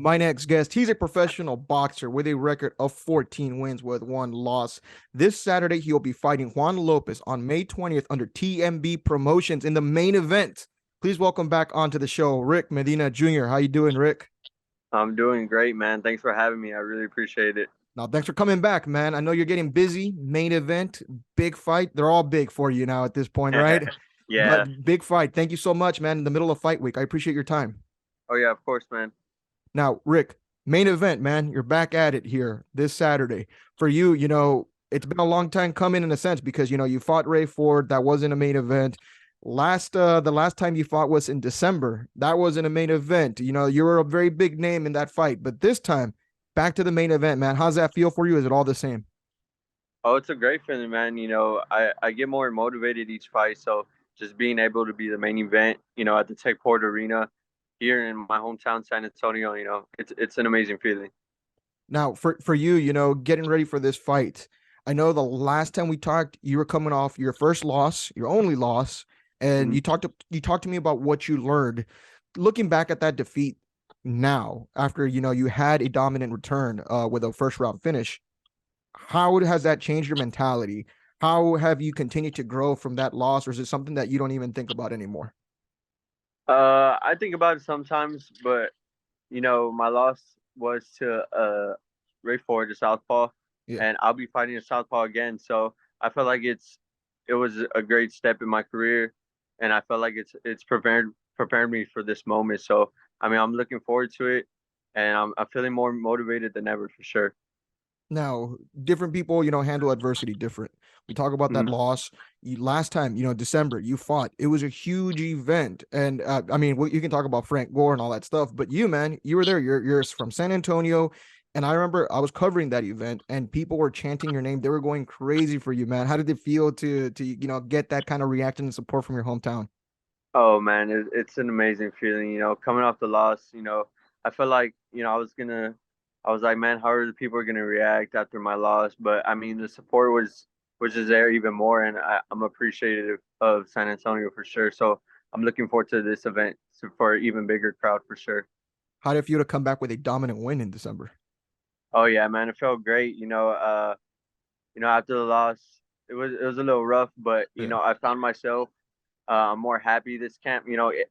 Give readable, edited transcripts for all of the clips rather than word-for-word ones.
My next guest, he's a professional boxer with a record of 14 wins with one loss. This Saturday, he'll be fighting Juan Lopez on May 20th under TMB Promotions in the main event. Please welcome back onto the show, Rick Medina Jr. How you doing, Rick? I'm doing great, man. Thanks for having me. I really appreciate it. Now, thanks for coming back, man. I know you're getting busy. Main event, big fight. They're all big for you now at this point, right? Yeah. But big fight. Thank you so much, man. In the middle of fight week, I appreciate your time. Oh, yeah, of course, man. Now, Rick, main event, man, you're back at it here this Saturday. For you, it's been a long time coming in a sense because you fought Ray Ford, that wasn't a main event. The last time you fought was in December. That wasn't a main event. You were a very big name in that fight, but this time back to the main event, man. How's that feel for you? Is it all the same? Oh, it's a great feeling, man. I get more motivated each fight. So just being able to be the main event, at the Techport Arena here in my hometown, San Antonio, it's an amazing feeling. Now, for you, getting ready for this fight. I know the last time we talked, you were coming off your first loss, your only loss, and Mhm. you talked to me about what you learned. Looking back at that defeat now, after you had a dominant return with a first round finish, how has that changed your mentality? How have you continued to grow from that loss, or is it something that you don't even think about anymore? I think about it sometimes, but my loss was to Ray Ford, the Southpaw, Yeah. and I'll be fighting a Southpaw again. So I feel like it was a great step in my career, and I felt like it's prepared me for this moment. So I mean, I'm looking forward to it, and I'm feeling more motivated than ever for sure. Now, different people, handle adversity different. We talk about that Mhm. loss. Last time, December, you fought. It was a huge event, and I mean, you can talk about Frank Gore and all that stuff, but you, man, you were there. You're from San Antonio, and I remember I was covering that event, and people were chanting your name. They were going crazy for you, man. How did it feel to get that kind of reaction and support from your hometown? Oh man, it's an amazing feeling. Coming off the loss, I felt like I was like, man, how are the people gonna react after my loss? But I mean, the support was just there even more, and I'm appreciative of San Antonio for sure. So I'm looking forward to this event for an even bigger crowd for sure. How did it feel to come back with a dominant win in December? Oh yeah, man, it felt great. After the loss, it was a little rough, but Yeah. I found myself. I'm more happy this camp.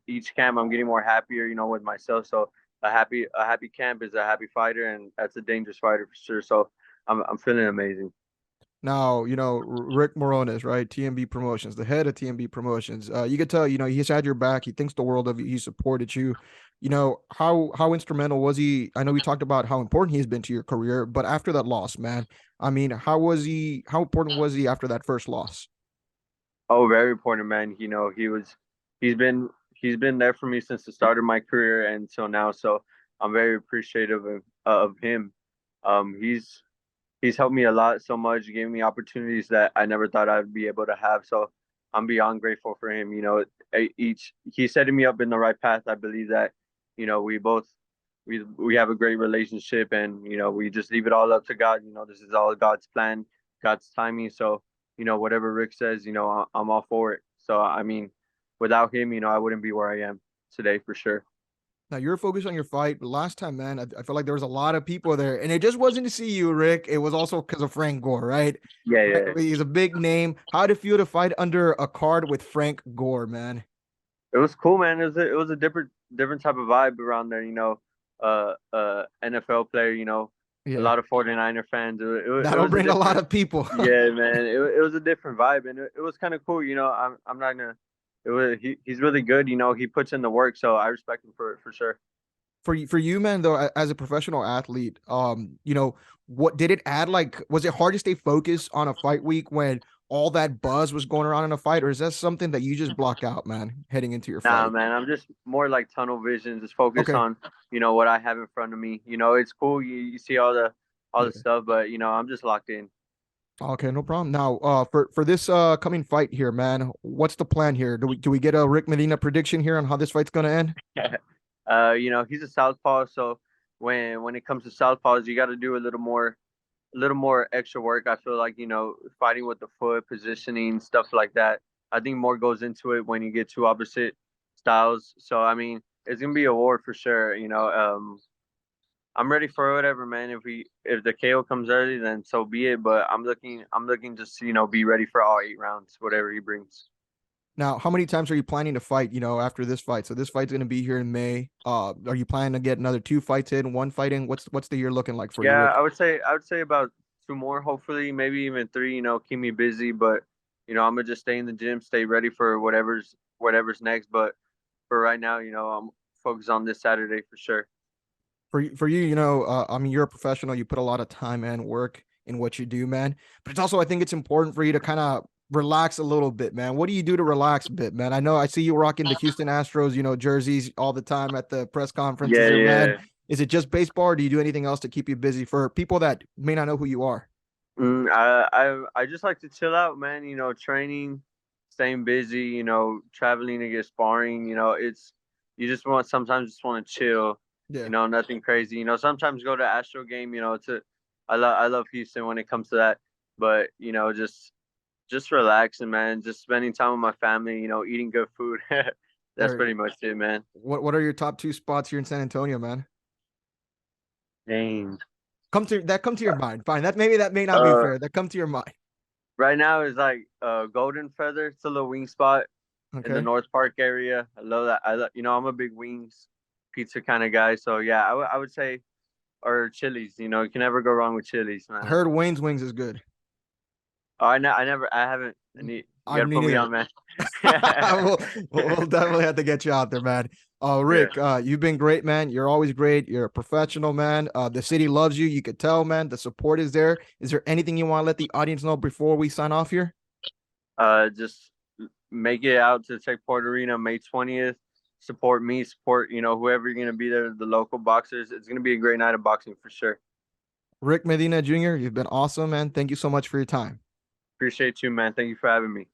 Each camp I'm getting more happier. With myself. So a happy camp is a happy fighter, and that's a dangerous fighter for sure. So I'm feeling amazing. Now, Rick Morones, right? TMB Promotions, the head of TMB Promotions. You could tell, he's had your back. He thinks the world of you. He supported you. How instrumental was he? I know we talked about how important he's been to your career, but after that loss, man, I mean, how was he? How important was he after that first loss? Oh, very important, man. He's been he's been there for me since the start of my career until now. So I'm very appreciative of him. He's helped me a lot so much, gave me opportunities that I never thought I'd be able to have. So I'm beyond grateful for him. Each he's setting me up in the right path. I believe that, we both we have a great relationship, and we just leave it all up to God. This is all God's plan, God's timing. So whatever Rick says, I'm all for it. So I mean, without him, I wouldn't be where I am today for sure. Now you're focused on your fight. But last time, man, I feel like there was a lot of people there, and it just wasn't to see you, Rick. It was also because of Frank Gore, right? Yeah, Right? yeah. He's a big name. How did it feel to fight under a card with Frank Gore, man? It was cool, man. It was a different type of vibe around there. NFL player. A Yeah. lot of 49er fans. It That'll was a bring a lot different. of people. Yeah, man. It was a different vibe, and it was kind of cool. I'm not gonna. He's really good. He puts in the work, so I respect him for sure. For you, man, though, as a professional athlete, what did it add? Like, was it hard to stay focused on a fight week when all that buzz was going around in a fight, or is that something that you just block out, man, heading into your Nah, fight? man. I'm just more like tunnel vision, just focus Okay. on what I have in front of me. It's cool. You see all the Yeah. stuff, but I'm just locked in. Okay, no problem. Now, for this coming fight here, man, what's the plan here? Do we get a Rick Medina prediction here on how this fight's gonna end? He's a southpaw, so when it comes to southpaws, you got to do a little more extra work. I feel like fighting with the foot, positioning, stuff like that. I think more goes into it when you get two opposite styles. So I mean, it's gonna be a war for sure. I'm ready for whatever, man. If the KO comes early, then so be it. But I'm looking to be ready for all 8 rounds, whatever he brings. Now, how many times are you planning to fight, after this fight? So this fight's going to be here in May. Are you planning to get another 2 fights in, one fight in? What's the year looking like for you, Yeah, Rick? I would say about 2 more, hopefully, maybe even 3. Keep me busy, but I'm gonna just stay in the gym, stay ready for whatever's next. But for right now, I'm focused on this Saturday for sure. For you, I mean, you're a professional. You put a lot of time and work in what you do, man. But it's also, I think it's important for you to kind of relax a little bit, man. What do you do to relax a bit, man? I know I see you rocking the Houston Astros, jerseys all the time at the press conferences Yeah, there, man. yeah. Is it just baseball or do you do anything else to keep you busy for people that may not know who you are? I just like to chill out, man. Training, staying busy. Traveling to get sparring. It's you just want sometimes just want to chill. Yeah. Nothing crazy. Sometimes go to Astro game. I love Houston when it comes to that. But just relaxing, man. Just spending time with my family. Eating good food. That's There. pretty much it, man. What are your top 2 spots here in San Antonio, man? Dang. Come to your mind. Fine. That may not be Uh, fair. That come to your mind. right now is like Golden Feather. It's a little wing spot in the Okay. North Park area. I love that. I'm a big wings pizza kind of guy. So yeah, I would say or Chili's. You can never go wrong with Chili's, I man. heard Wayne's Wings is good. Oh, I haven't. You I gotta mean put me neither. on, man. we'll, we'll definitely have to get you out there, man. Yeah. Rick, you've been great, man. You're always great. You're a professional, man. The city loves you. You could tell, man. The support is there. Is there anything you want to let the audience know before we sign off here? Just make it out to Techport Arena May 20th. Support me, support whoever you're gonna be there, the local boxers. It's gonna be a great night of boxing for sure. Rick Medina Jr., you've been awesome, man. Thank you so much for your time. Appreciate you, man. Thank you for having me.